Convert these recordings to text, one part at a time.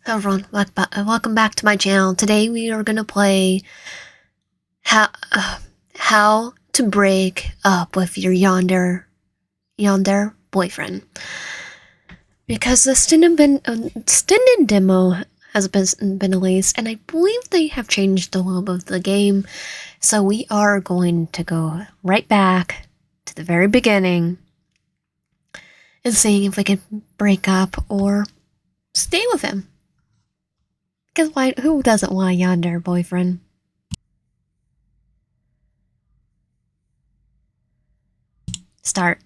Hello everyone, welcome back to my channel. Today we are gonna play how to break up with your Yandere boyfriend, because the extended demo has been released, and I believe they have changed the loop of the game. So we are going to go right back to the very beginning and seeing if we can break up or stay with him. Because who doesn't want a Yandere boyfriend? Start.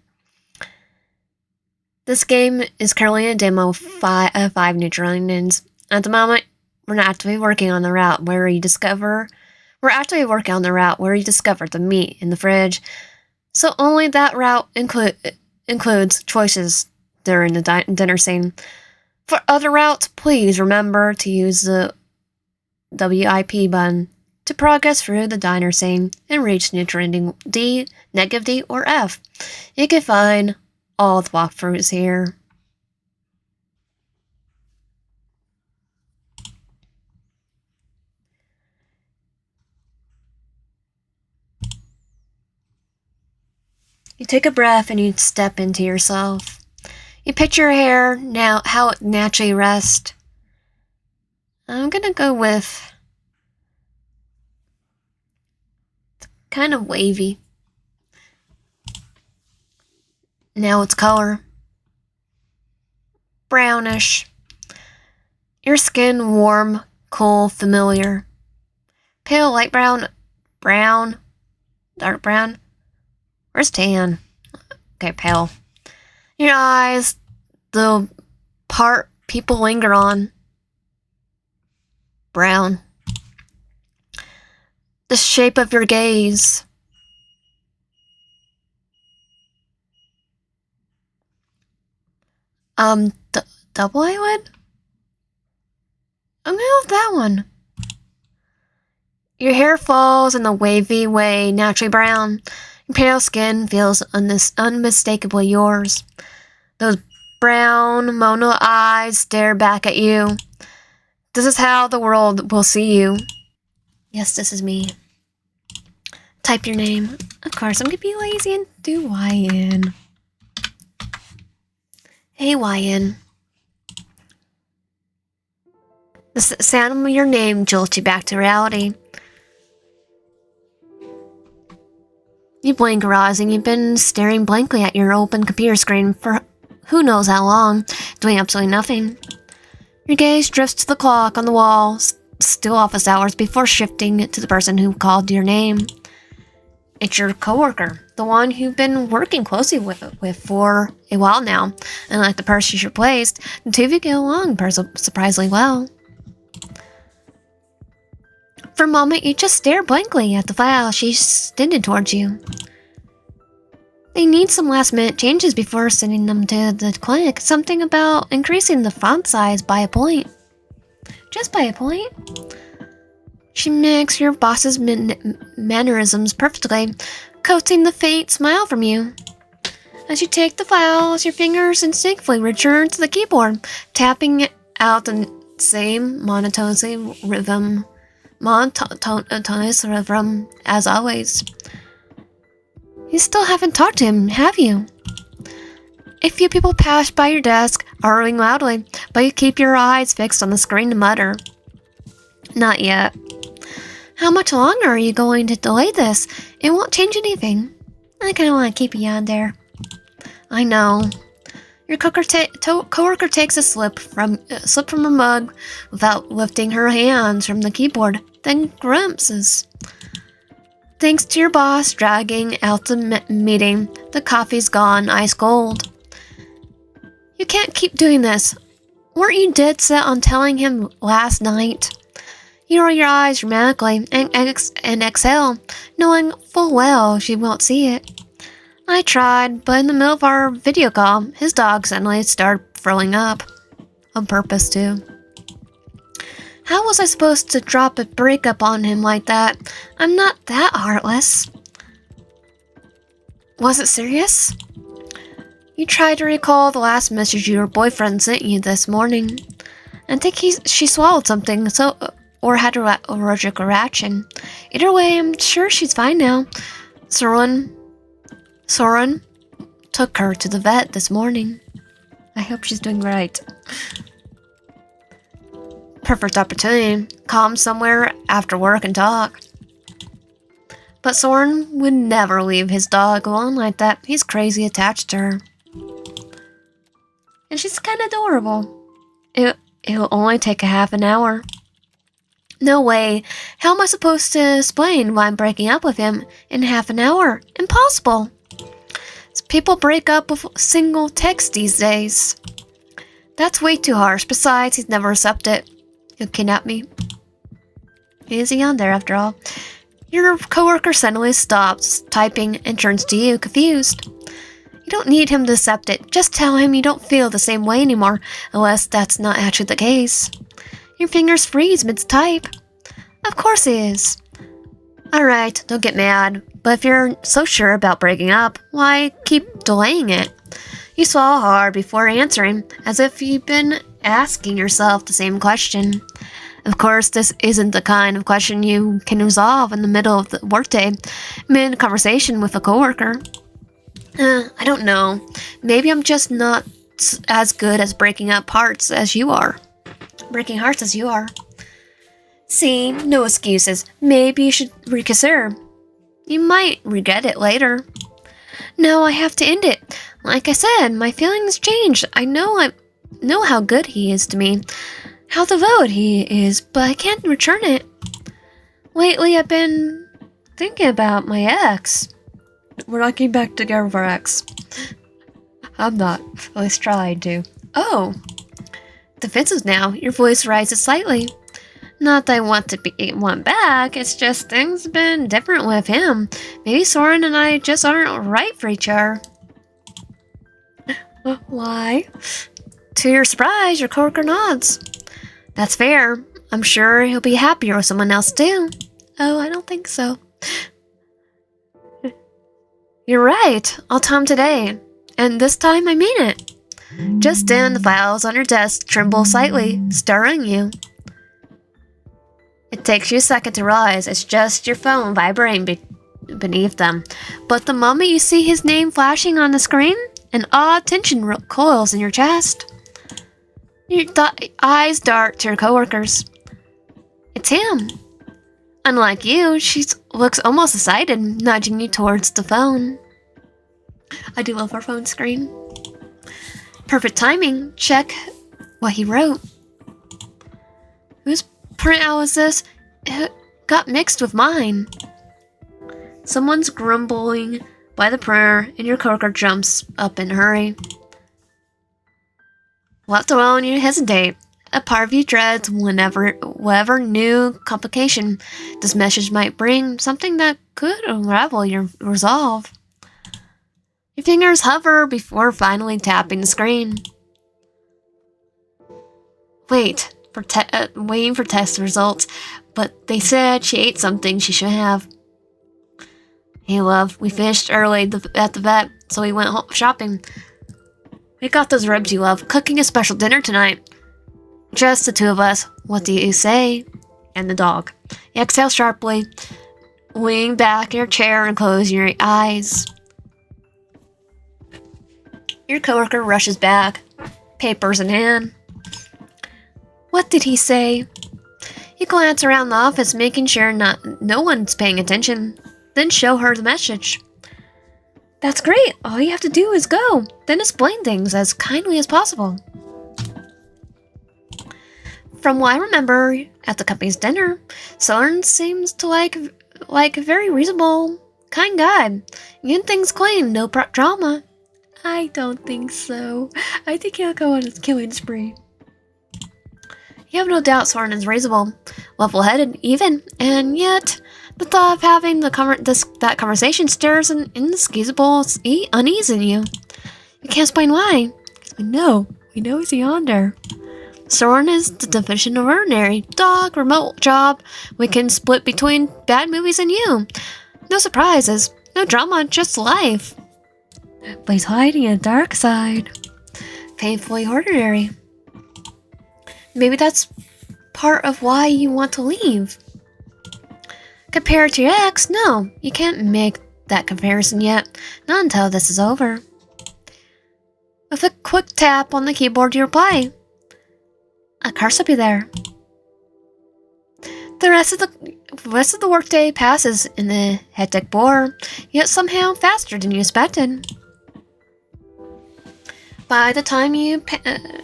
This game is currently a demo of 5 new trainings. At the moment, we're actively working on the route where you discover the meat in the fridge. So only that route includes choices during the dinner scene. For other routes, please remember to use the WIP button to progress through the diner scene and reach new trending D, negative D, or F. You can find all the walkthroughs here. You take a breath and you step into yourself. You picture your hair now how it naturally rests. I'm gonna go with kind of wavy. Now its color. Brownish. Your skin warm, cool, familiar. Pale, light brown, brown, dark brown. Where's tan? Okay, pale. Your eyes, the part people linger on. Brown. The shape of your gaze. Double eyelid? I'm gonna go with that one. Your hair falls in a wavy way, naturally brown. Your pale skin feels unmistakably yours. Those brown, Mona eyes stare back at you. This is how the world will see you. Yes, this is me. Type your name. Of course, I'm gonna be lazy and do YN. Hey, YN. The sound of your name jolts you back to reality. You blink your eyes and you've been staring blankly at your open computer screen for who knows how long, doing absolutely nothing. Your gaze drifts to the clock on the wall, still office hours, before shifting to the person who called your name. It's your coworker, the one you've been working closely with for a while now, and like the person you replaced, the two of you get along surprisingly well. For a moment, you just stare blankly at the file she extended towards you. They need some last-minute changes before sending them to the clinic. Something about increasing the font size by a point. Just by a point? She mimics your boss's mannerisms perfectly, coaxing the faint smile from you. As you take the files, your fingers instinctively return to the keyboard, tapping out the same monotonous rhythm as always. You still haven't talked to him, have you? A few people pass by your desk, arguing loudly, but you keep your eyes fixed on the screen to mutter. Not yet. How much longer are you going to delay this? It won't change anything. I kinda want to keep you on there. I know. Your coworker takes a slip from her mug without lifting her hands from the keyboard, then grimaces. Thanks to your boss dragging out the meeting, the coffee's gone ice cold. You can't keep doing this. Weren't you dead set on telling him last night? You roll your eyes dramatically and exhale, knowing full well she won't see it. I tried, but in the middle of our video call, his dog suddenly started throwing up. On purpose, too. How was I supposed to drop a breakup on him like that? I'm not that heartless. Was it serious? You tried to recall the last message your boyfriend sent you this morning. I think she swallowed something, or had a allergic reaction. Either way, I'm sure she's fine now. Soren took her to the vet this morning. I hope she's doing right. Perfect opportunity. Calm somewhere after work and talk. But Soren would never leave his dog alone like that. He's crazy attached to her. And she's kind of adorable. It'll only take a half an hour. No way. How am I supposed to explain why I'm breaking up with him in half an hour? Impossible. People break up with a single text these days. That's way too harsh. Besides, he's never accepted. He'll kidnap me. He is a Yandere after all. Your coworker suddenly stops typing and turns to you, confused. You don't need him to accept it. Just tell him you don't feel the same way anymore, unless that's not actually the case. Your fingers freeze mid-type. Of course he is. Alright, don't get mad. But if you're so sure about breaking up, why keep delaying it? You swallow hard before answering, as if you've been asking yourself the same question. Of course, this isn't the kind of question you can resolve in the middle of the workday, mid-conversation with a coworker. I don't know. Maybe I'm just not as good at breaking hearts as you are. See, no excuses. Maybe you should reconsider. You might regret it later. No, I have to end it. Like I said, my feelings changed. I know how good he is to me, how devoted he is, but I can't return it. Lately, I've been thinking about my ex. We're not getting back together with our ex. I'm not. At least trying to. Oh. Defensive now. Your voice rises slightly. Not that I want back, it's just things have been different with him. Maybe Soren and I just aren't right for each other. Why? To your surprise, your coworker nods. That's fair. I'm sure he'll be happier with someone else too. Oh, I don't think so. You're right. I'll tell him today. And this time I mean it. Just then, the files on your desk tremble slightly, stirring you. It takes you a second to realize it's just your phone vibrating beneath them. But the moment you see his name flashing on the screen, an odd tension coils in your chest. Your eyes dart to your coworkers. It's him. Unlike you, she looks almost excited, nudging you towards the phone. I do love our phone screen. Perfect timing. Check what he wrote. Whose printout is this? It got mixed with mine. Someone's grumbling by the printer, and your coworker jumps up in a hurry. Left alone, you hesitate. A part of you dreads whatever new complication this message might bring, something that could unravel your resolve. Your fingers hover before finally tapping the screen. Waiting for test results, but they said she ate something she shouldn't have. Hey, love, we finished early at the vet, so we went shopping. We got those ribs you love, cooking a special dinner tonight. Just the two of us. What do you say? And the dog. You exhale sharply, lean back in your chair and close your eyes. Your coworker rushes back, papers in hand. What did he say? You glance around the office, making sure no one's paying attention, then show her the message. That's great. All you have to do is go, then explain things as kindly as possible. From what I remember at the company's dinner, Soren seems to like a very reasonable, kind guy. Getting things clean, no drama. I don't think so. I think he'll go on his killing spree. You have no doubt Soren is reasonable, level-headed even, and yet the thought of having that conversation stirs an inexcusable unease in you. You can't explain why. We know he's yonder. Soren is the definition of ordinary. Dog, remote job. We can split between bad movies and you. No surprises, no drama, just life. But he's hiding a dark side. Painfully ordinary. Maybe that's part of why you want to leave. Compared to your ex, no, you can't make that comparison yet. Not until this is over. With a quick tap on the keyboard, you reply. A curse will be there. The rest of the workday passes in the hectic bore, yet somehow faster than you expected. By the time you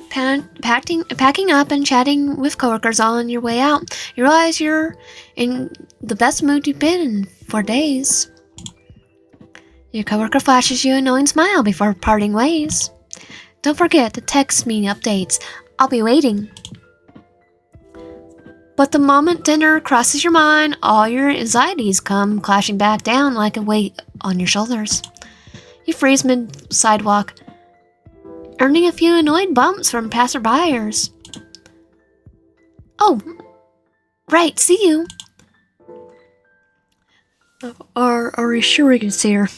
packing up and chatting with coworkers on your way out, you realize you're in the best mood you've been in for days. Your coworker flashes you a knowing smile before parting ways. Don't forget to text me updates. I'll be waiting. But the moment dinner crosses your mind, all your anxieties come clashing back down like a weight on your shoulders. You freeze mid-sidewalk, earning a few annoyed bumps from passerbyers. Oh, right, see you. Are you sure we can see her?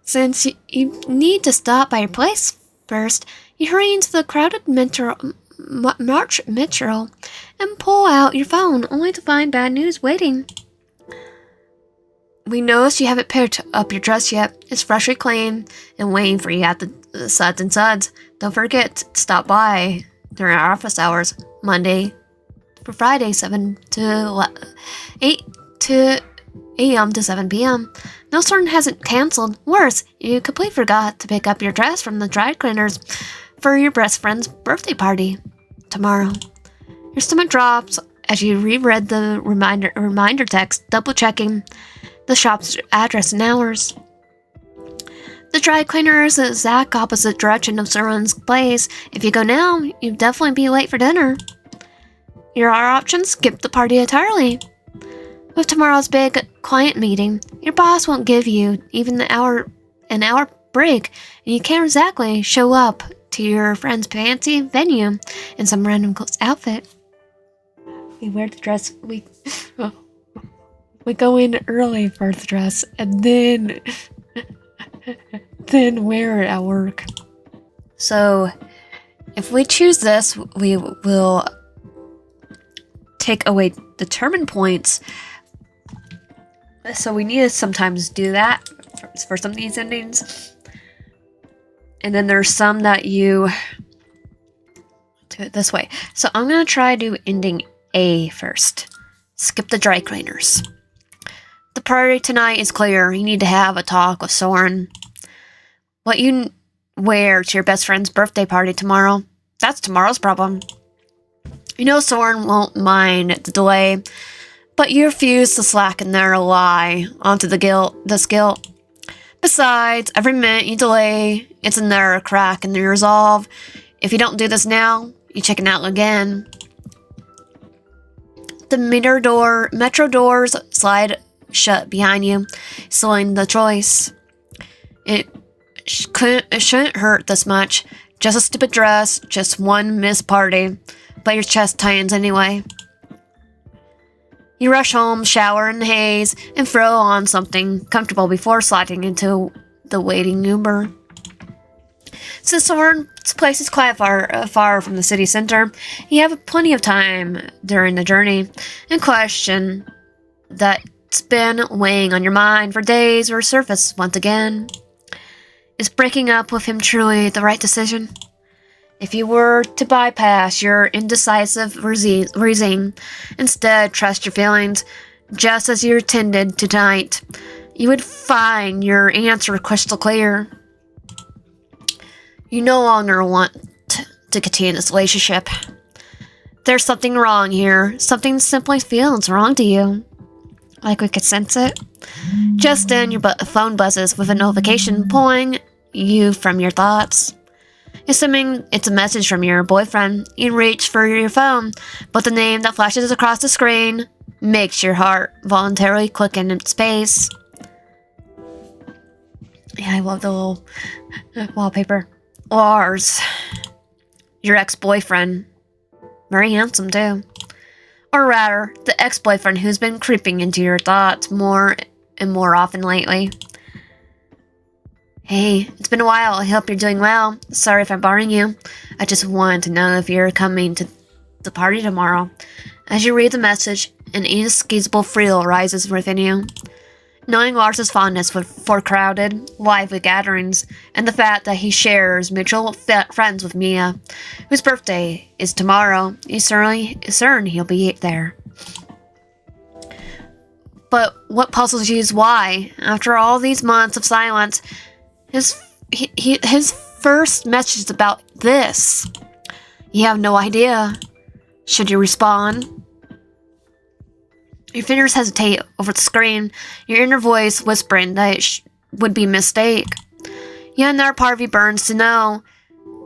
Since you need to stop by your place first, you hurry into the crowded March Metro and pull out your phone, only to find bad news waiting. We noticed you haven't picked up your dress yet. It's freshly clean and waiting for you at the Suds and Suds. Don't forget to stop by during our office hours, Monday for Friday, 8 a.m. to 7 p.m. No, Soren hasn't canceled. Worse, you completely forgot to pick up your dress from the dry cleaners for your best friend's birthday party tomorrow. Your stomach drops as you reread the reminder text, double-checking the shop's address and hours. The dry cleaner is the exact opposite direction of Soren's place. If you go now, you'd definitely be late for dinner. Your other options: skip the party entirely. With tomorrow's big client meeting, your boss won't give you even an hour break, and you can't exactly show up to your friend's fancy venue in some random clothes outfit. We wear the dress. We go in early for the dress, and then wear it at work. So, if we choose this, we will take away determined points. So we need to sometimes do that for some of these endings. And then there's some that you do it this way. So I'm going to try to do ending A first. Skip the dry cleaners. The priority tonight is clear. You need to have a talk with Soren. What you wear to your best friend's birthday party tomorrow, that's tomorrow's problem. You know Soren won't mind the delay, but you refuse to slacken their lie onto this guilt. Besides, every minute you delay, it's another crack in your resolve. If you don't do this now, you chicken out again. The metro doors slide shut behind you, sealing the choice. It shouldn't hurt this much. Just a stupid dress, just one missed party, but your chest tightens anyway. You rush home, shower in the haze, and throw on something comfortable before sliding into the waiting Uber. Since Soren's place is quite far from the city center, you have plenty of time during the journey and question that's been weighing on your mind for days will surface once again. Is breaking up with him truly the right decision? If you were to bypass your indecisive reasoning, instead trust your feelings, just as you intended tonight, you would find your answer crystal clear. You no longer want to continue this relationship. There's something wrong here. Something simply feels wrong to you. Like we could sense it. Just then, your phone buzzes with a notification pulling you from your thoughts. Assuming it's a message from your boyfriend, you reach for your phone, but the name that flashes across the screen makes your heart voluntarily click in space. Yeah, I love the little wallpaper. Lars, your ex-boyfriend. Very handsome, too. Or rather, the ex-boyfriend who's been creeping into your thoughts more and more often lately. Hey, it's been a while. I hope you're doing well. Sorry if I'm bothering you. I just wanted to know if you're coming to the party tomorrow. As you read the message, an inescapable thrill rises within you. Knowing Lars's fondness for crowded, lively gatherings, and the fact that he shares mutual friends with Mia, whose birthday is tomorrow, he's certain he'll be there. But what puzzles you is why, after all these months of silence, his first message is about this. You have no idea. Should you respond? Your fingers hesitate over the screen, your inner voice whispering that it would be a mistake. Yet another part of you burns to know.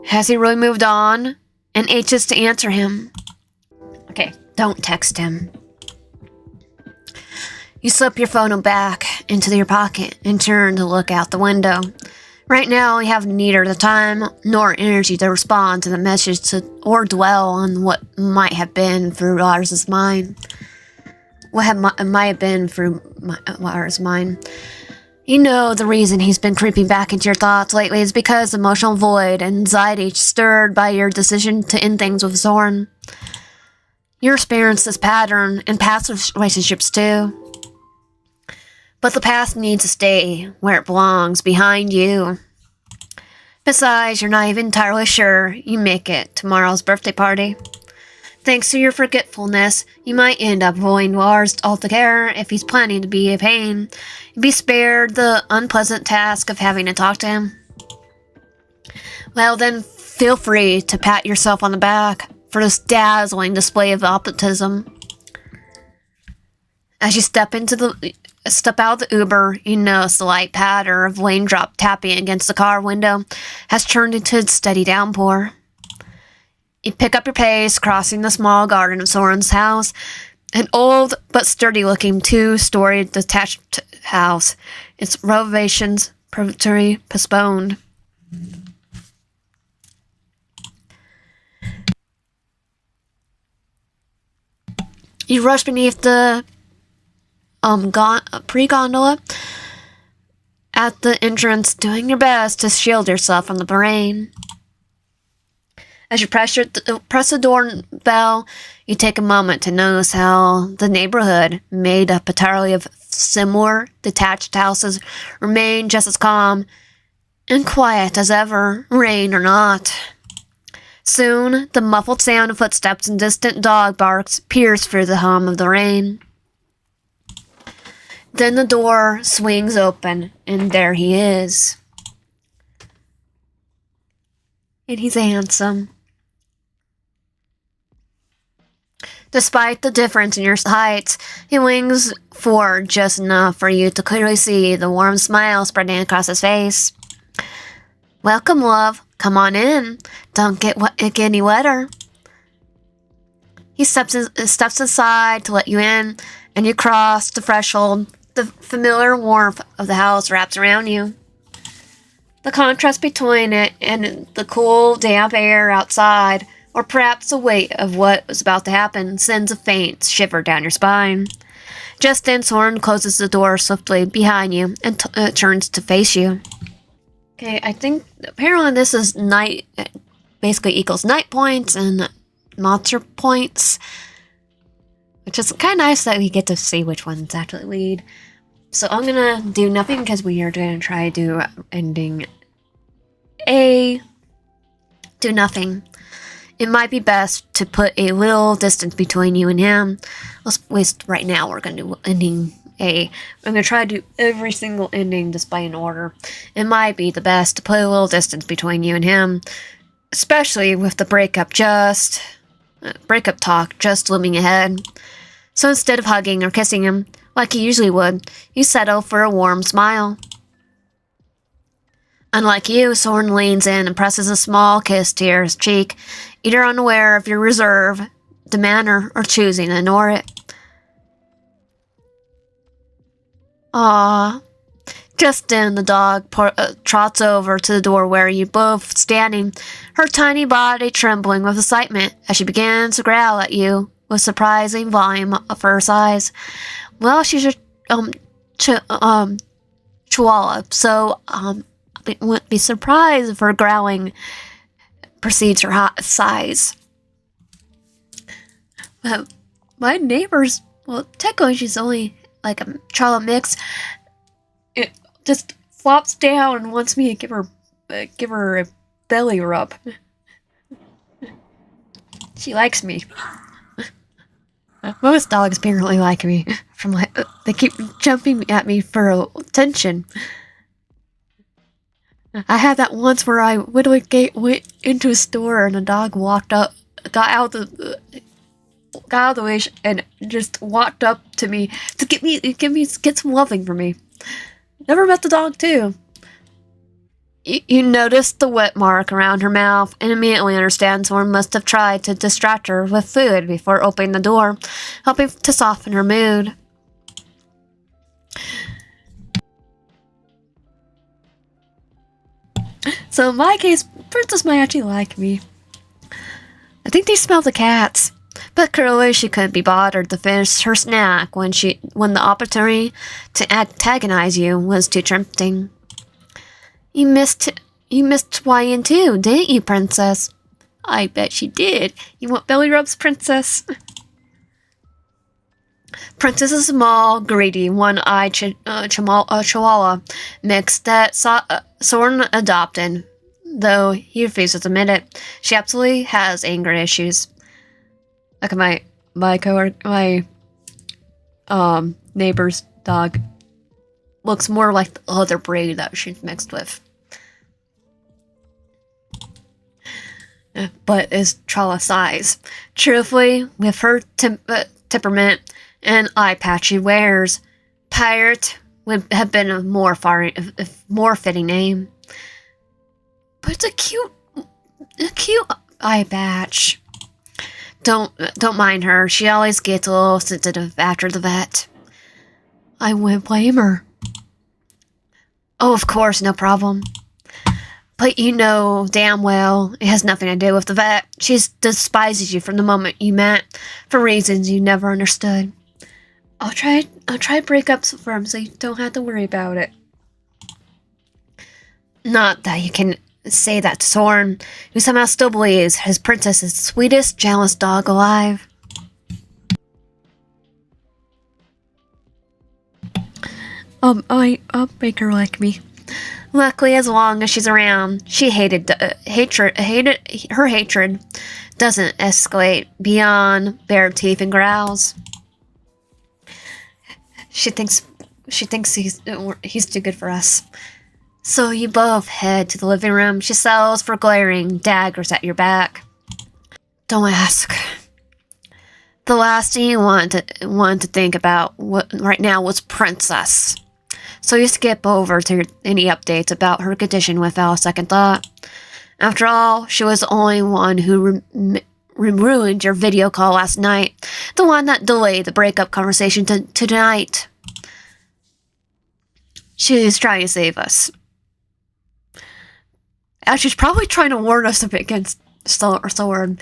Has he really moved on? And aches to answer him. Okay, don't text him. You slip your phone back into your pocket and turn to look out the window. Right now, you have neither the time nor energy to respond to the message or dwell on what might have been through Lars's mind. Might have been through Lars's mind. You know the reason he's been creeping back into your thoughts lately is because emotional void and anxiety stirred by your decision to end things with Soren. You experienced this pattern in past relationships too. But the past needs to stay where it belongs, behind you. Besides, you're not even entirely sure you make it tomorrow's birthday party. Thanks to your forgetfulness, you might end up avoiding Lars altogether if he's planning to be a pain. You'd be spared the unpleasant task of having to talk to him. Well then, feel free to pat yourself on the back for this dazzling display of optimism. As you step out of the Uber, you notice the light patter of raindrop tapping against the car window has turned into a steady downpour. You pick up your pace, crossing the small garden of Soren's house, an old but sturdy-looking 2-story detached house, its renovations prematurely postponed. You rush beneath the pre-gondola at the entrance, doing your best to shield yourself from the rain. As you press the doorbell, you take a moment to notice how the neighborhood, made up entirely of similar detached houses, remain just as calm and quiet as ever, rain or not. Soon, the muffled sound of footsteps and distant dog barks pierce through the hum of the rain. Then the door swings open, and there he is. And he's handsome. Despite the difference in your heights, he wings forward just enough for you to clearly see the warm smile spreading across his face. Welcome, love. Come on in. Don't get any wetter. He steps aside to let you in, and you cross the threshold. The familiar warmth of the house wraps around you. The contrast between it and the cool, damp air outside, or perhaps the weight of what was about to happen, sends a faint shiver down your spine. Just then, Soren closes the door swiftly behind you and turns to face you. Okay, I think apparently this is night, basically equals night points and monster points, which is kind of nice that we get to see which ones actually lead. So I'm gonna do nothing because we are going to try to do ending A. Do nothing. It might be best to put a little distance between you and him. Let's waste right now. We're going to do ending A. I'm going to try to do every single ending just by an order. It might be the best to put a little distance between you and him, especially with the breakup talk just looming ahead. So instead of hugging or kissing him, like you usually would, you settle for a warm smile. Unlike you, Soren leans in and presses a small kiss to your cheek, either unaware of your reserve, the manner, or choosing to ignore it. Aww. Just then, the dog trots over to the door where you both standing, her tiny body trembling with excitement as she begins to growl at you with surprising volume of her size. Well, she's a chihuahua, so wouldn't be surprised if her growling precedes her size. My neighbor's, well, technically she's only like a child mix. It just flops down and wants me to give her a belly rub. She likes me. Most dogs apparently like me. They keep jumping at me for attention. I had that once where I went into a store and a dog walked up, got out of the way and just walked up to me to get some loving from me. Never met the dog too. You notice the wet mark around her mouth and immediately understand Soren must have tried to distract her with food before opening the door, helping to soften her mood. So in my case, Princess might actually like me. I think they smell the cats. But clearly she couldn't be bothered to finish her snack when the opportunity to antagonize you was too tempting. You missed Hawaiian too, didn't you, Princess? I bet she did. You want belly rubs, Princess? Princess is a small, greedy, one-eyed chihuahua mix that Soren adopted. Though he refuses to admit it, she absolutely has anger issues. Look at my neighbor's dog. Looks more like the other breed that she's mixed with. But is Chala size. Truthfully, with her temperament and eye patch she wears, Pirate would have been a more fitting name. But it's a cute eye patch. Don't mind her. She always gets a little sensitive after the vet. I wouldn't blame her. Oh, of course, no problem. But you know damn well it has nothing to do with the vet. She despises you from the moment you met, for reasons you never understood. I'll try to break up for him so you don't have to worry about it. Not that you can say that to Soren, who somehow still believes his princess is the sweetest, jealous dog alive. I'll make her like me. Luckily, as long as she's around, her hatred doesn't escalate beyond bare teeth and growls. She thinks he's too good for us. So you both head to the living room. She sells for glaring daggers at your back. Don't ask. The last thing you want to think about right now was Princess. So you skip over to any updates about her condition without a second thought. After all, she was the only one who ruined your video call last night. The one that delayed the breakup conversation to tonight. She's trying to save us. She's probably trying to warn us a bit against Soren.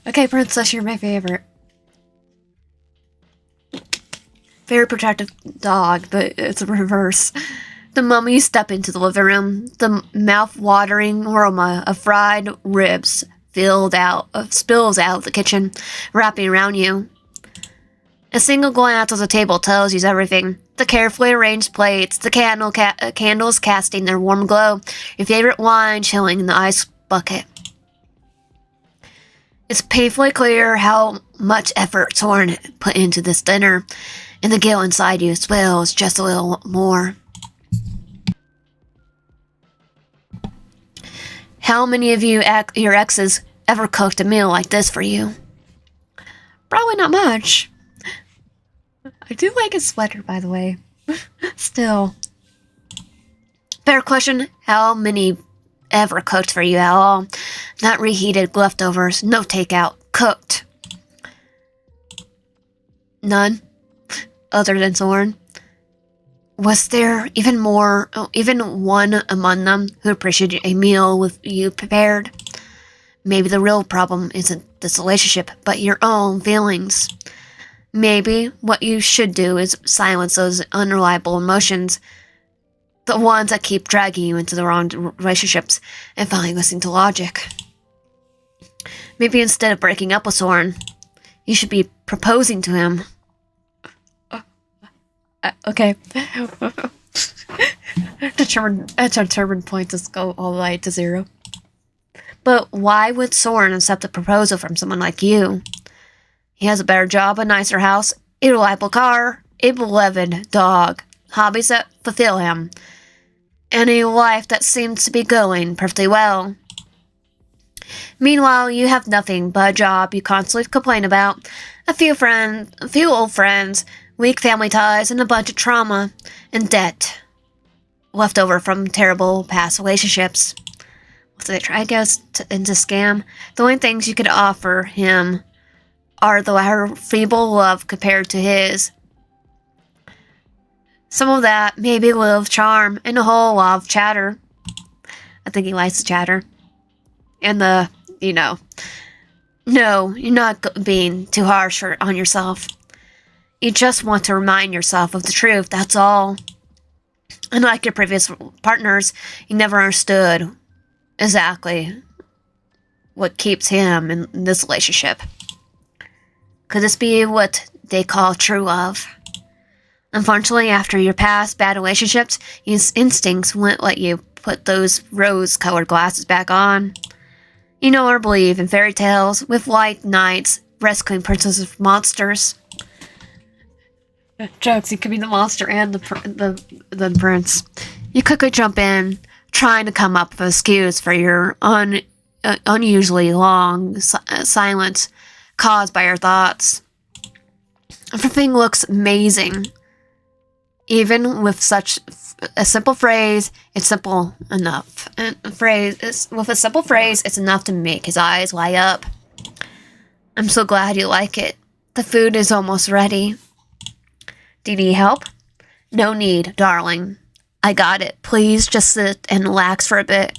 Okay, Princess, you're my favorite. Very protective dog, but it's a reverse. The moment you step into the living room, the mouth-watering aroma of fried ribs spills out of the kitchen, wrapping around you. A single glance at the table tells you everything. The carefully arranged plates, the candles casting their warm glow, your favorite wine chilling in the ice bucket. It's painfully clear how much effort Soren put into this dinner, and the guilt inside you swells just a little more. How many of your exes ever cooked a meal like this for you? Probably not much. I do like his sweater, by the way. Still. Better question, how many ever cooked for you at all? Not reheated leftovers, no takeout, cooked. None? Other than Soren? Was there even one among them who appreciated a meal with you prepared? Maybe the real problem isn't this relationship, but your own feelings. Maybe what you should do is silence those unreliable emotions, the ones that keep dragging you into the wrong relationships, and finally listen to logic. Maybe instead of breaking up with Soren, You should be proposing to him. Okay. Determined points go all the way to 0. But why would Soren accept a proposal from someone like you? He has a better job, a nicer house, a reliable car, a beloved dog, hobbies that fulfill him, and a life that seems to be going perfectly well. Meanwhile, you have nothing but a job you constantly complain about, a few old friends, weak family ties, and a bunch of trauma and debt left over from terrible past relationships. So they try to get us into scam. The only things you could offer him are her feeble love compared to his. Some of that, maybe a little charm, and a whole lot of chatter. I think he likes the chatter. And no, you're not being too harsh on yourself. You just want to remind yourself of the truth, that's all. Unlike your previous partners, you never understood exactly what keeps him in this relationship. Could this be what they call true love? Unfortunately, after your past bad relationships, his instincts won't let you put those rose-colored glasses back on. You no longer believe in fairy tales with white knights rescuing princesses from monsters. Jokes, you could be the monster and the prince. You quickly jump in, trying to come up with an excuse for your unusually long silence caused by your thoughts. Everything looks amazing. Even with such a simple phrase, it's simple enough. With a simple phrase, it's enough to make his eyes light up. I'm so glad you like it. The food is almost ready. Do you need help? No need, darling. I got it. Please just sit and relax for a bit.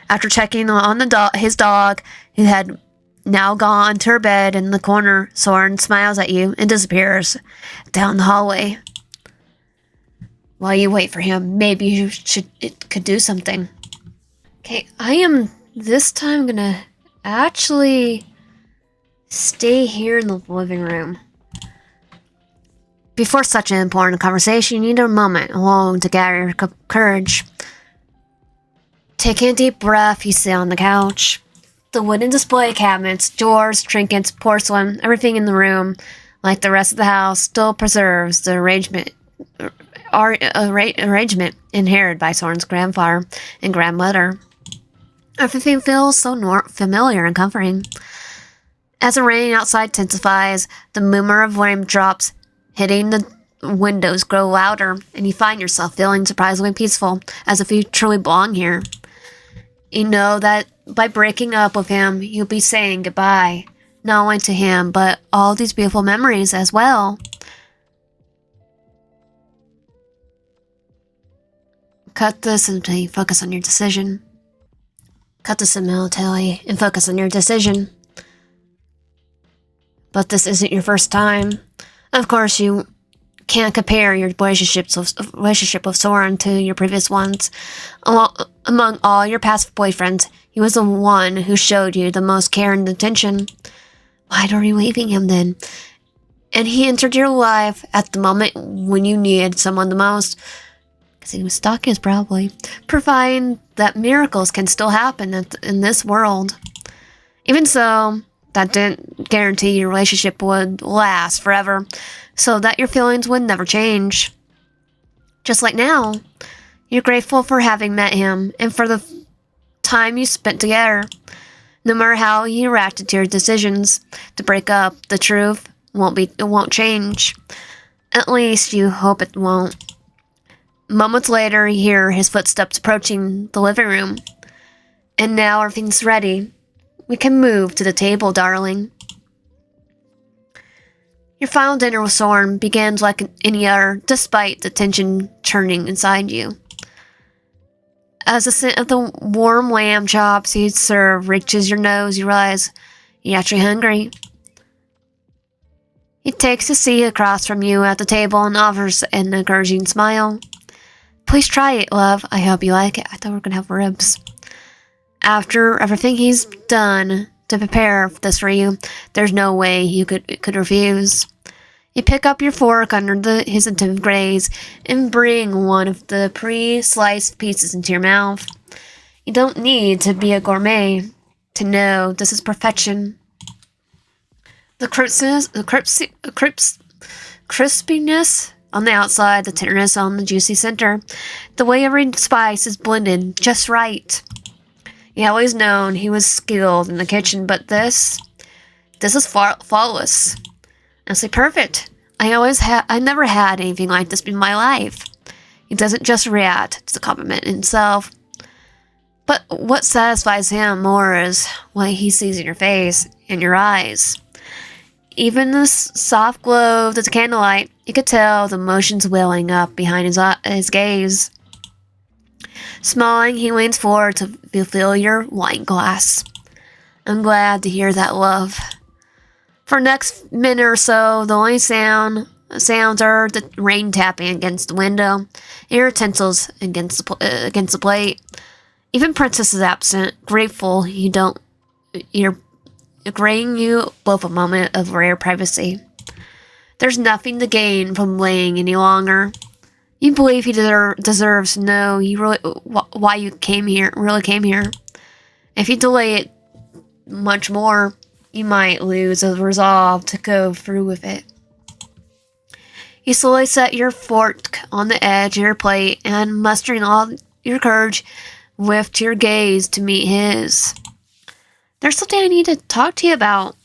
After checking on his dog, who had now gone to her bed in the corner, Soren smiles at you and disappears down the hallway. While you wait for him, maybe you could do something. Okay, I am this time gonna actually stay here in the living room. Before such an important conversation, you need a moment alone to gather your courage. Taking a deep breath, you sit on the couch. The wooden display cabinets, drawers, trinkets, porcelain, everything in the room, like the rest of the house, still preserves the arrangement inherited by Soren's grandfather and grandmother. Everything feels so familiar and comforting. As the rain outside intensifies, the murmur of raindrops hitting the windows grow louder, and you find yourself feeling surprisingly peaceful, as if you truly belong here. You know that by breaking up with him, you'll be saying goodbye, not only to him, but all these beautiful memories as well. Cut this until you focus on your decision. Cut this immediately and focus on your decision. But this isn't your first time. Of course, you can't compare your relationship with Soren to your previous ones. Among all your past boyfriends, he was the one who showed you the most care and attention. Why are you leaving him then? And he entered your life at the moment when you needed someone the most. Because he was stalking us, probably. Providing that miracles can still happen in this world. Even so, that didn't guarantee your relationship would last forever, so that your feelings would never change. Just like now, you're grateful for having met him and for the time you spent together. No matter how he reacted to your decisions to break up, the truth won't change. At least you hope it won't. Moments later, you hear his footsteps approaching the living room. And now everything's ready. We can move to the table, darling. Your final dinner with Soren begins like any other, despite the tension churning inside you. As the scent of the warm lamb chops he'd serve reaches your nose, you realize you're actually hungry. He takes a seat across from you at the table and offers an encouraging smile. Please try it, love. I hope you like it. I thought we were going to have ribs. After everything he's done to prepare this for you. There's no way you could refuse. You pick up your fork under his attentive gaze and bring one of the pre-sliced pieces into your mouth. You don't need to be a gourmet to know this is perfection. The crispiness on the outside, the tenderness on the juicy center. The way every spice is blended just right. You always known he was skilled in the kitchen, but this is flawless. Honestly perfect. I never had anything like this in my life. He doesn't just react to the compliment himself. But what satisfies him more is what he sees in your face, in your eyes. Even the soft glow of the candlelight, you could tell the emotions welling up behind his gaze. Smiling, he leans forward to refill your wine glass. I'm glad to hear that, love. For the next minute or so, the only sounds are the rain tapping against the window, and your utensils against the plate. Even Princess is absent, grateful you're agreeing you both a moment of rare privacy. There's nothing to gain from waiting any longer. You believe he deserves to know why you really came here. If you delay it much more, you might lose the resolve to go through with it. You slowly set your fork on the edge of your plate and, mustering all your courage, lift your gaze to meet his. There's something I need to talk to you about.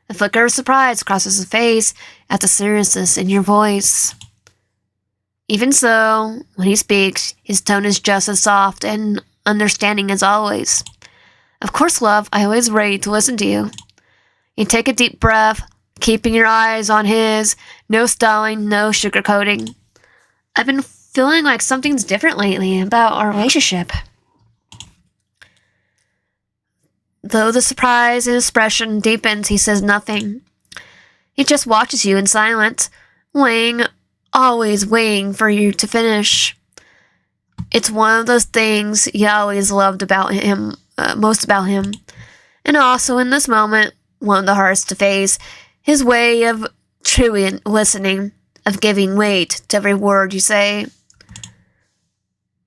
A flicker of surprise crosses his face at the seriousness in your voice. Even so, when he speaks, his tone is just as soft and understanding as always. Of course, love, I always ready to listen to you. You take a deep breath, keeping your eyes on his, no stalling, no sugarcoating. I've been feeling like something's different lately about our relationship. Though the surprise in his expression deepens, he says nothing. He just watches you in silence, always waiting for you to finish. It's one of those things you always loved about him, most about him. And also in this moment, one of the hardest to face, his way of truly listening, of giving weight to every word you say.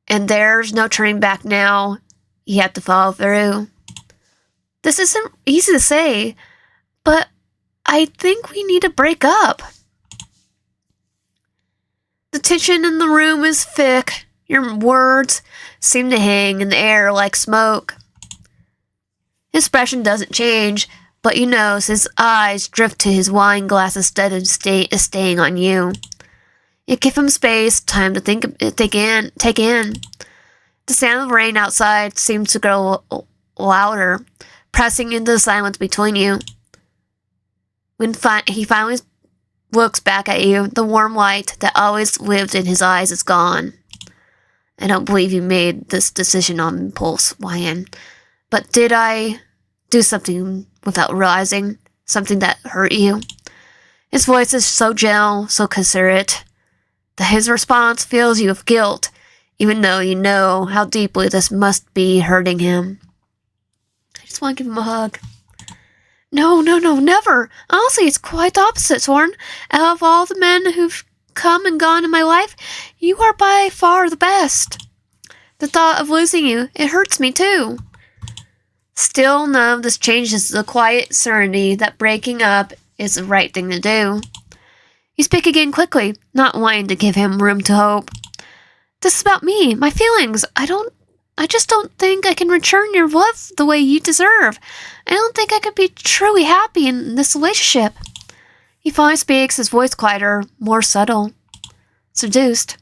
And there's no turning back now. You have to follow through. This isn't easy to say, but I think we need to break up. The tension in the room is thick. Your words seem to hang in the air like smoke. His expression doesn't change, but you notice his eyes drift to his wine glass instead of staying on you. You give him space, time to take in. The sound of rain outside seems to grow louder, pressing into the silence between you. When he finally looks back at you, the warm light that always lived in his eyes is gone. I don't believe you made this decision on impulse, Ryan. But did I do something without realizing? Something that hurt you? His voice is so gentle, so considerate, that his response fills you with guilt, even though you know how deeply this must be hurting him. I just want to give him a hug. No, never. Honestly, it's quite the opposite, Soren. Out of all the men who've come and gone in my life, you are by far the best. The thought of losing you, it hurts me too. Still, none of this changes the quiet certainty that breaking up is the right thing to do. You speak again quickly, not wanting to give him room to hope. This is about me, my feelings. I just don't think I can return your love the way you deserve. I don't think I could be truly happy in this relationship. He finally speaks, his voice quieter, more subtle, seduced.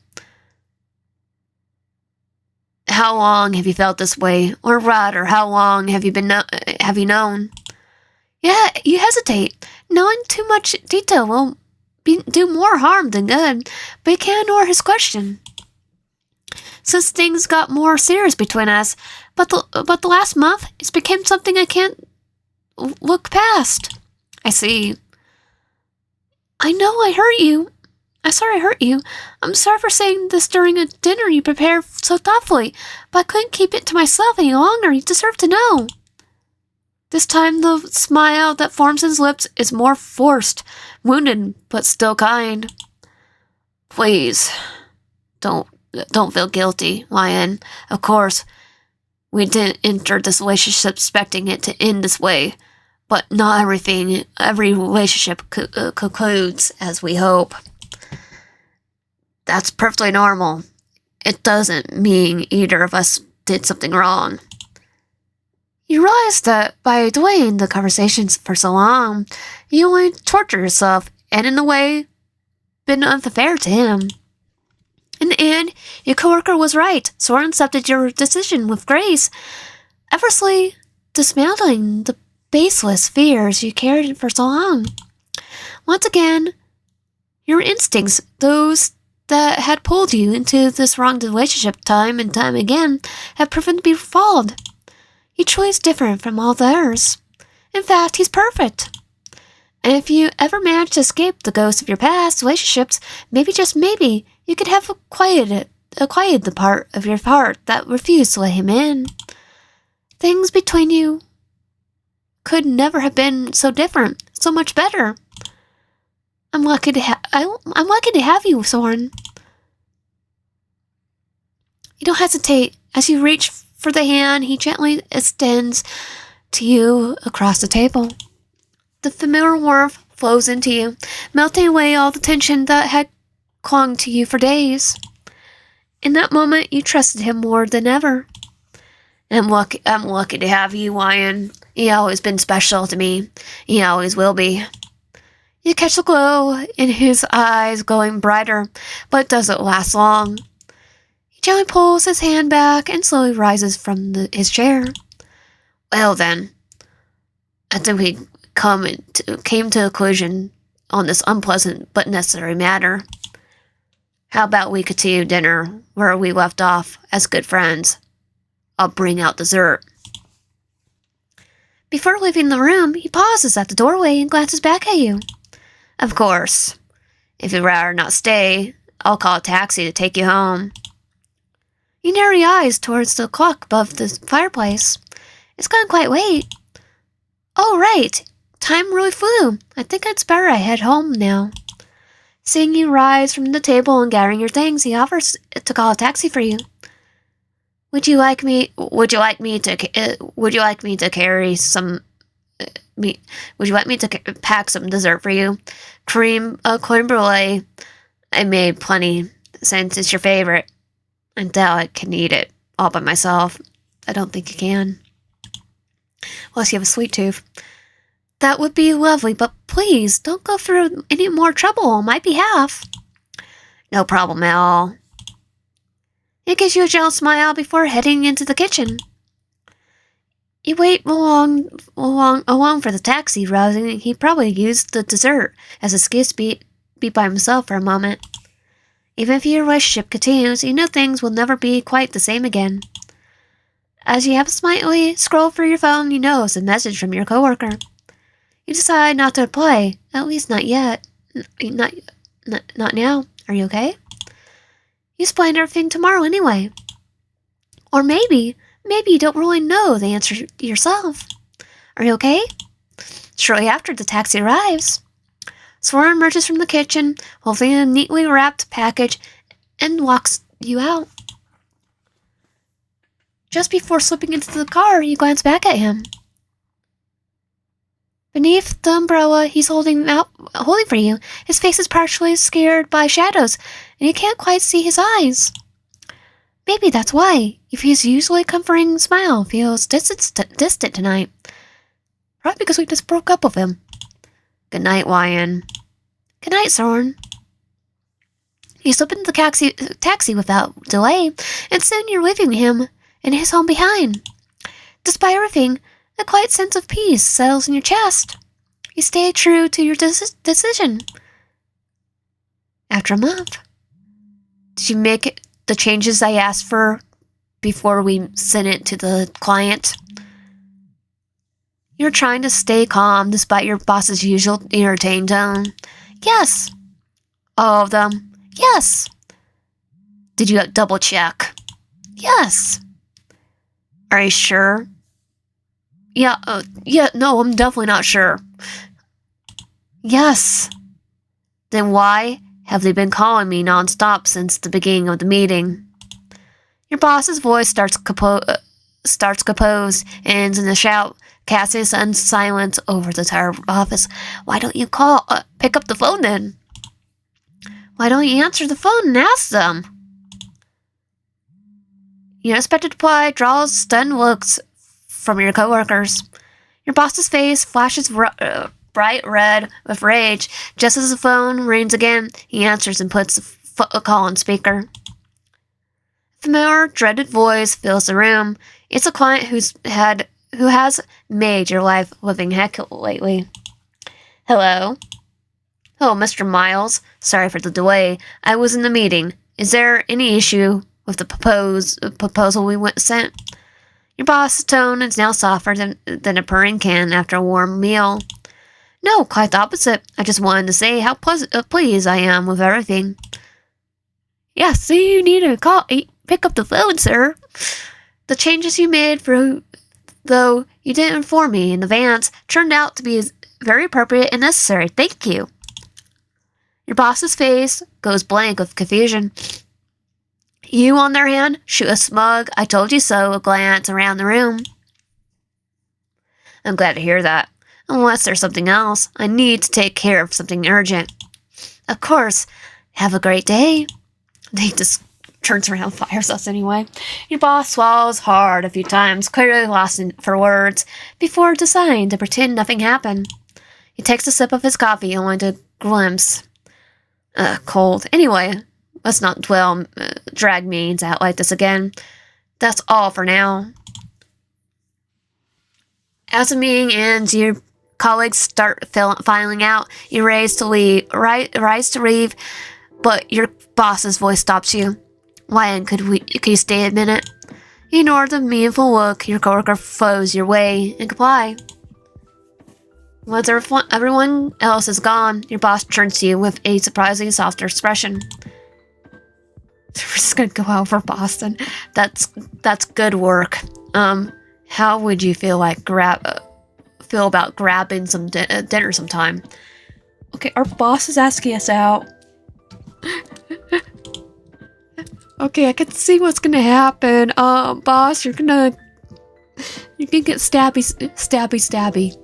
How long have you felt this way? Or rather, how long have you known? Yeah, you hesitate. Knowing too much detail will do more harm than good, but you can't ignore his question. Since things got more serious between us, but the last month, it's become something I can't look past. I see. I know I hurt you. I'm sorry I hurt you. I'm sorry for saying this during a dinner you prepared so thoughtfully, but I couldn't keep it to myself any longer. You deserve to know. This time the smile that forms his lips is more forced, wounded, but still kind. Please, don't feel guilty, Lion. Of course, we didn't enter this relationship expecting it to end this way, but not every relationship concludes as we hope. That's perfectly normal. It doesn't mean either of us did something wrong. You realize that by delaying the conversations for so long, you only torture yourself, and in a way, been unfair to him. In the end, your coworker was right. Soren accepted your decision with grace, effortlessly dismantling the baseless fears you carried for so long. Once again, your instincts, those that had pulled you into this wrong relationship time and time again, have proven to be flawed. He truly is different from all the others. In fact, he's perfect. And if you ever manage to escape the ghosts of your past relationships, maybe, just maybe, you could have acquieted the part of your heart that refused to let him in. Things between you could never have been so different, so much better. I'm lucky to have you, Soren. You don't hesitate. As you reach for the hand he gently extends to you across the table. The familiar warmth flows into you, melting away all the tension that had clung to you for days. In that moment, you trusted him more than ever. I'm lucky to have you, Lion. You've always been special to me. You always will be. You catch the glow in his eyes going brighter, but it doesn't last long. He gently pulls his hand back and slowly rises from his chair. Well then, I think we came to a conclusion on this unpleasant but necessary matter. How about we continue dinner where we left off as good friends? I'll bring out dessert. Before leaving the room, he pauses at the doorway and glances back at you. Of course. If you'd rather not stay, I'll call a taxi to take you home. You narrow your eyes towards the clock above the fireplace. It's gone quite late. Oh, right. Time really flew. I think it's better I head home now. Seeing you rise from the table and gathering your things, he offers to call a taxi for you. Would you like me to carry some? Would you like me to pack some dessert for you? Creme brulee. I made plenty since it's your favorite. I doubt I can eat it all by myself. I don't think you can. Unless you have a sweet tooth. That would be lovely, but please don't go through any more trouble on my behalf. No problem at all. He gives you a gentle smile before heading into the kitchen. You wait along for the taxi, realizing he probably used the dessert as an excuse to be by himself for a moment. Even if your relationship continues, you know things will never be quite the same again. As you absentmindedly scroll through your phone, you notice a message from your coworker. You decide not to reply, at least not yet. Not now. Are you okay? You explain everything tomorrow anyway. Or maybe you don't really know the answer yourself. Are you okay? Shortly after, the taxi arrives. Soren emerges from the kitchen, holding a neatly wrapped package, and walks you out. Just before slipping into the car, you glance back at him. Beneath the umbrella he's holding for you, his face is partially scared by shadows, and you can't quite see his eyes. Maybe that's why, if his usually comforting smile feels distant tonight. Probably because we just broke up with him. Good night, Lion. Good night, Soren. You slip into the taxi without delay, and soon you're leaving him and his home behind. Despite everything, a quiet sense of peace settles in your chest. You stay true to your decision. After a month, did you make the changes I asked for before we sent it to the client? You're trying to stay calm despite your boss's usual irritating tone. Yes. All of them. Yes. Did you double check? Yes. Are you sure? Yeah, no, I'm definitely not sure. Yes. Then why have they been calling me nonstop since the beginning of the meeting? Your boss's voice starts composed and ends in a shout, casting sudden silence over the entire office. Why don't you pick up the phone then? Why don't you answer the phone and ask them? Your unexpected reply draws stunned looks from your coworkers. Your boss's face flashes bright red with rage. Just as the phone rings again, he answers and puts the call on speaker. A familiar, dreaded voice fills the room. It's a client who has made your life living heck lately. Hello? Oh, Mr. Miles. Sorry for the delay. I was in the meeting. Is there any issue with the proposal we sent? Your boss's tone is now softer than a purring can after a warm meal. No, quite the opposite. I just wanted to say how pleased I am with everything. Yeah, so you need to pick up the phone, sir. The changes you made, though you didn't inform me in advance, turned out to be very appropriate and necessary. Thank you. Your boss's face goes blank with confusion. You, on their hand, shoot a smug, I told you so, glance around the room. I'm glad to hear that. Unless there's something else, I need to take care of something urgent. Of course. Have a great day. He just turns around and fires us anyway. Your boss swallows hard a few times, clearly lost for words, before deciding to pretend nothing happened. He takes a sip of his coffee only to glimpse. Cold. Anyway, let's not drag meetings out like this again. That's all for now. As the meeting ends, your colleagues start filing out. You rise to leave, but your boss's voice stops you. Ryan, could you stay a minute? You ignore the meaningful look your coworker throws your way and comply. Once everyone else is gone, your boss turns to you with a surprisingly softer expression. We're just gonna go out for Boston. That's good work. How would you feel about grabbing some dinner sometime? Okay, our boss is asking us out. Okay, I can see what's gonna happen. Boss, you can get stabby.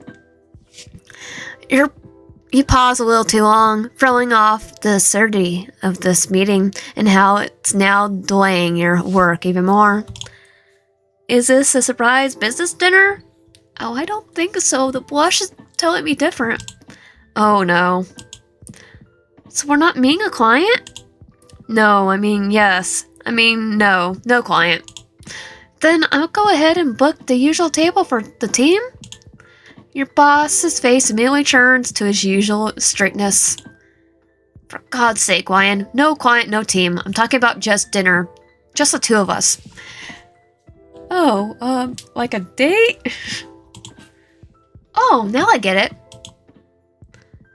You pause a little too long, throwing off the absurdity of this meeting and how it's now delaying your work even more. Is this a surprise business dinner? Oh, I don't think so. The blush is telling me different. Oh, no. So we're not meeting a client? No, yes. No client. Then I'll go ahead and book the usual table for the team? Your boss's face immediately turns to his usual strictness. For God's sake, Ryan. No client, no team. I'm talking about just dinner. Just the two of us. Oh, like a date? Oh, now I get it.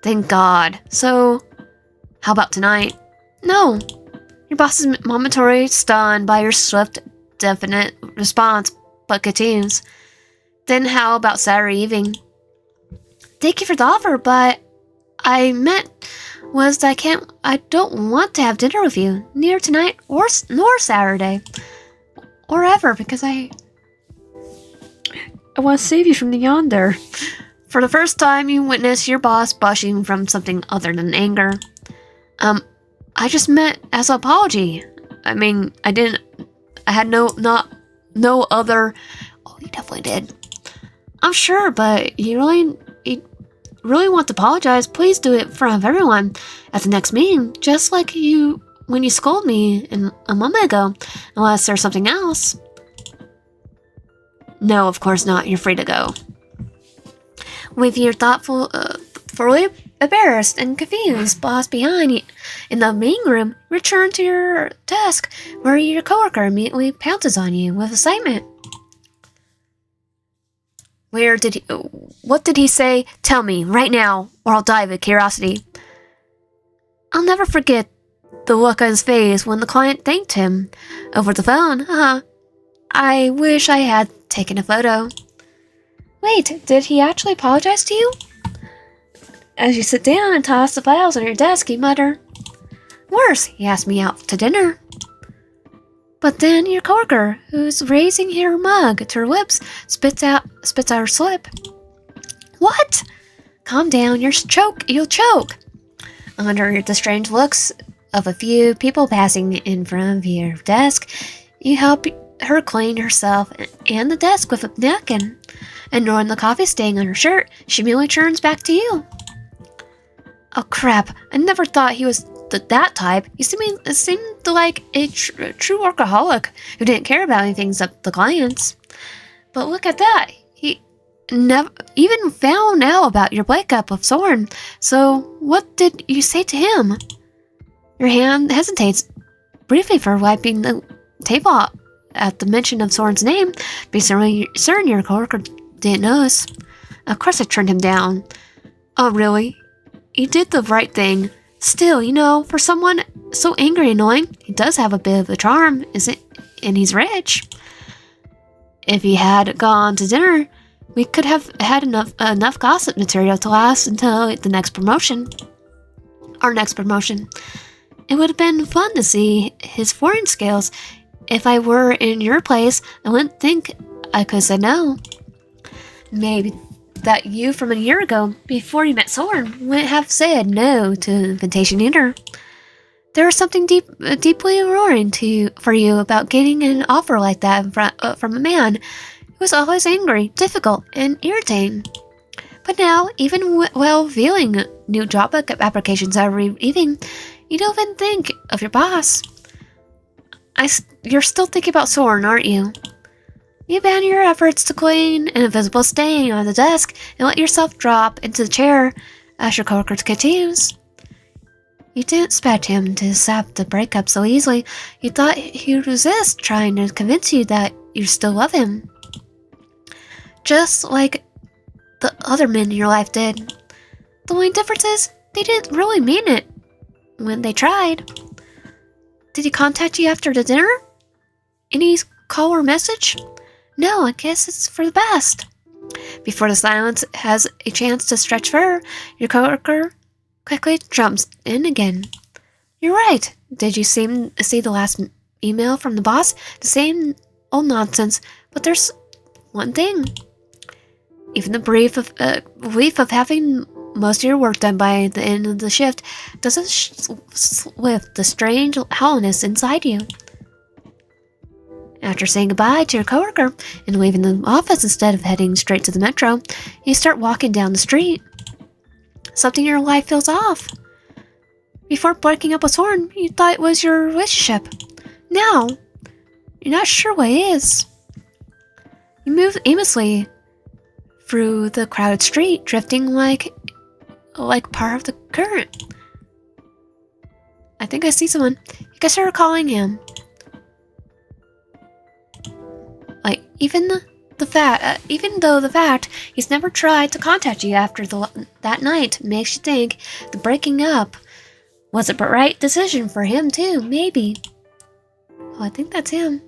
Thank God. So, how about tonight? No. Your boss is momentarily stunned by your swift, definite response, but continues. Then how about Saturday evening? Thank you for the offer, but I meant was that I don't want to have dinner with you, neither tonight nor Saturday, or ever, because I want to save you from the Yandere. For the first time, you witness your boss blushing from something other than anger. I just meant as an apology. I had no other. Oh, you definitely did. I'm sure, but you really want to apologize, please do it in front of everyone at the next meeting, just like when you scolded me a moment ago, unless there's something else. No, of course not. You're free to go. With your fully embarrassed and confused boss behind you in the meeting room, return to your desk, where your coworker immediately pounces on you with excitement. What did he say? Tell me, right now, or I'll die with curiosity. I'll never forget the look on his face when the client thanked him over the phone. I wish I had taken a photo. Wait, did he actually apologize to you? As you sit down and toss the files on your desk, you mutter, "Worse, he asked me out to dinner." But then your coworker, who's raising her mug to her lips, spits out her slip. What? Calm down, you'll choke. Under the strange looks of a few people passing in front of your desk, you help her clean herself and the desk with a napkin. Ignoring the coffee stain on her shirt, she merely turns back to you. Oh crap, I never thought he was that type. He seemed like a true workaholic who didn't care about anything except the clients. But look at that. He never even found out about your breakup with Soren. So what did you say to him? Your hand hesitates briefly for wiping the table at the mention of Soren's name, but certain your coworker didn't notice. Of course I turned him down. Oh really? You did the right thing. Still, for someone so angry and annoying, he does have a bit of a charm, and he's rich. If he had gone to dinner, we could have had enough gossip material to last until the next promotion. Our next promotion. It would have been fun to see his foreign skills. If I were in your place, I wouldn't think I could say no. Maybe that you from a year ago, before you met Soren, wouldn't have said no to the invitation either. There was something deeply alluring for you about getting an offer like that from a man who was always angry, difficult, and irritating. But now, even while viewing new job applications every evening, you don't even think of your boss. You're still thinking about Soren, aren't you? You abandon your efforts to clean an invisible stain on the desk and let yourself drop into the chair as your coworker continues. You didn't expect him to accept the breakup so easily. You thought he'd resist trying to convince you that you still love him. Just like the other men in your life did. The only difference is they didn't really mean it when they tried. Did he contact you after the dinner? Any call or message? No, I guess it's for the best. Before the silence has a chance to stretch further, your coworker quickly jumps in again. You're right. Did you see the last email from the boss? The same old nonsense, but there's one thing. Even the relief of having most of your work done by the end of the shift doesn't lift the strange hollowness inside you. After saying goodbye to your coworker and leaving the office instead of heading straight to the metro, you start walking down the street. Something in your life feels off. Before breaking up with Soren, you thought it was your relationship. Now, you're not sure what it is. You move aimlessly through the crowded street, drifting like part of the current. I think I see someone. You guys are calling him. Even though the fact he's never tried to contact you after that night makes you think the breaking up was the right decision for him too, maybe. Oh, I think that's him.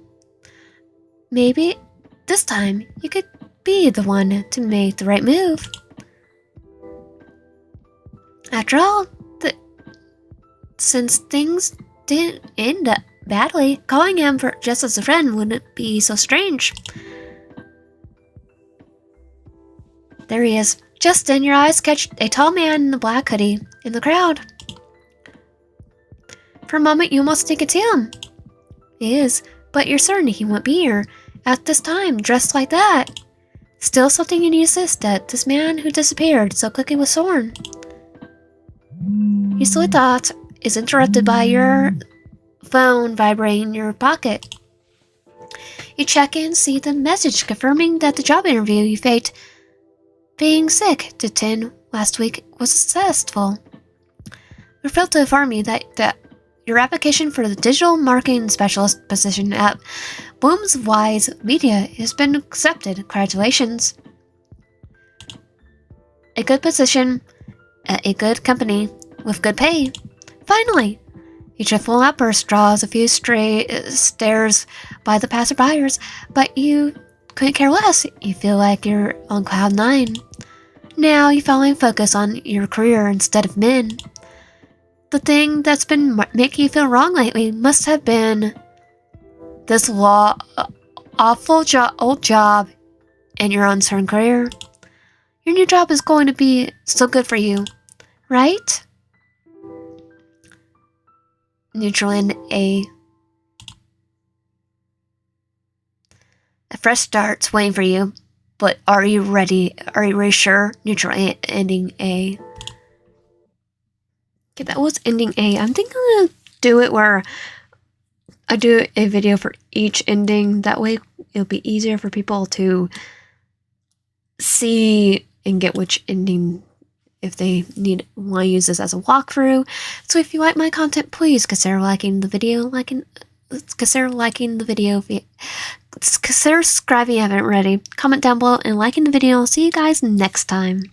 Maybe this time you could be the one to make the right move. After all, since things didn't end up badly, calling him just as a friend wouldn't be so strange. There he is. Just then, your eyes catch a tall man in a black hoodie in the crowd. For a moment, you almost think it's him. It is, but you're certain he won't be here at this time, dressed like that. Still something in you insists that this man who disappeared so quickly was Soren. Your silly thought is interrupted by your phone vibrating in your pocket. You check in and see the message confirming that the job interview you faked being sick to attend last week was successful. We're thrilled to inform you that your application for the digital marketing specialist position at Bloom's Wise Media has been accepted. Congratulations. A good position at a good company with good pay. Finally! A cheerful outburst draws a few stray stares by the passerbyers, but you couldn't care less. You feel like you're on cloud 9. Now you finally focus on your career instead of men. The thing that's been making you feel wrong lately must have been this awful old job and your uncertain career. Your new job is going to be so good for you, right? Neutral and A. A fresh start's waiting for you, but are you ready? Are you really sure? Neutral ending A. Okay, that was ending A. I'm thinking I'm gonna do it where I do a video for each ending. That way it'll be easier for people to see and get which ending if they want to use this as a walkthrough. So if you like my content, please consider liking the video, consider subscribing if you haven't already. Comment down below and liking the video. I'll see you guys next time.